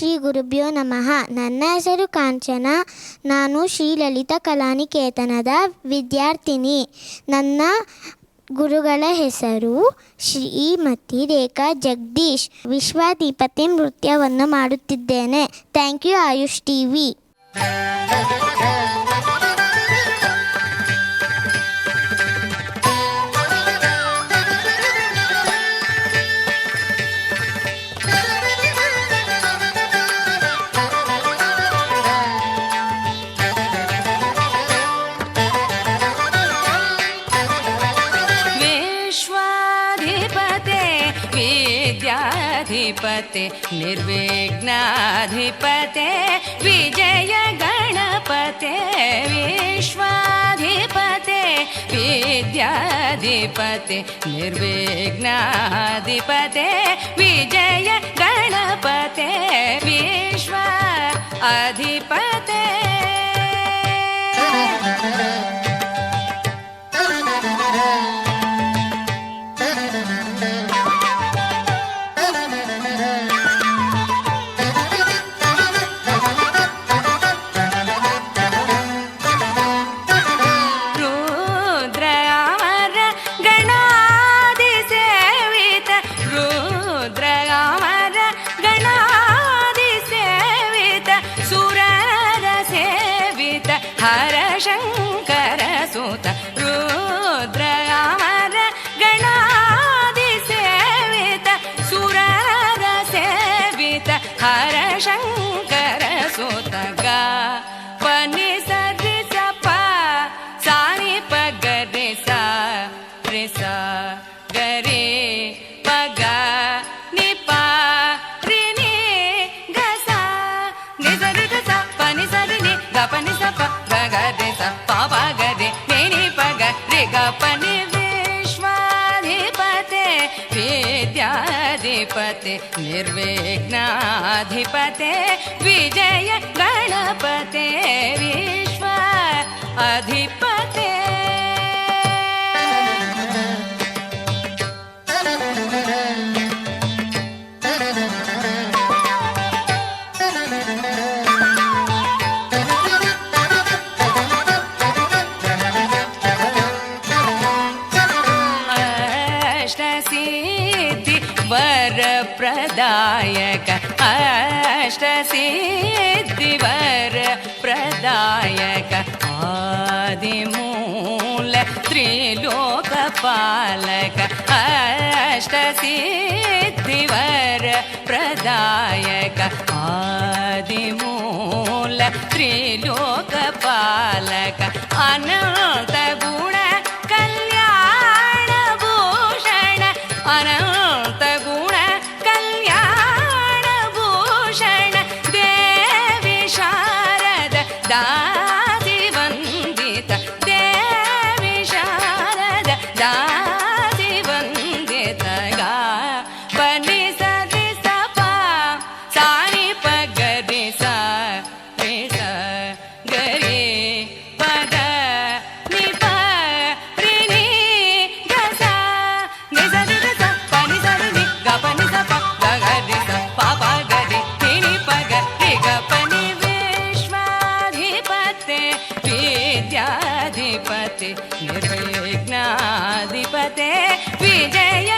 ಶ್ರೀ ಗುರುಭ್ಯೋ ನಮಃ. ನನ್ನ ಹೆಸರು ಕಾಂಚನ. ನಾನು ಶ್ರೀ ಲಲಿತಾ ಕಲಾನಿಕೇತನದ ವಿದ್ಯಾರ್ಥಿನಿ. ನನ್ನ ಗುರುಗಳ ಹೆಸರು ಶ್ರೀಮತಿ ರೇಖಾ ಜಗದೀಶ್. ವಿಶ್ವಾಧಿಪತಿ ನೃತ್ಯವನ್ನು ಮಾಡುತ್ತಿದ್ದೇನೆ. Thank you Ayush TV. विद्याधिपते निर्विघ्नाधिपते विजय गणपते विश्वाधिपते विद्याधिपते निर्विघ्नाधिपते विजय गणपते विश्व अधिपते. हर शंकर सुत रुद्र अमर गणादिसेवित सुरर सेवित हर शंकर सुत गा पनि सरि स प सानि प गरि सा रि सा गरि प ग नि प रि नि ग सा नि स रि ग सा प नि स रि नि ग प नि स प विश्वाधिपते विद्याधिपते निर्विघ्नाधिपते विजय गणपते विश्व अधिपते. प्रदायक अष्टसिद्धिवर प्रदायक आदिमूल त्रिलोकपालक अष्टसिद्धिवर प्रदायक आदिमूल त्रिलोकपालक अनंत गुण कल्याण भूषण अनंत गुण दासी वंदित देवी शारद दासी वंदित गा पनि सरि स प सानि प गरि सा रि स गरि प ग नि प रि नि ग सा नि स रि ग सा प नि स रि नि ग प नि स प ग ग रि स प प ग रि नि नि प ग रि ग प नि विद्याधिपते निर्विघ्नाधिपते विजय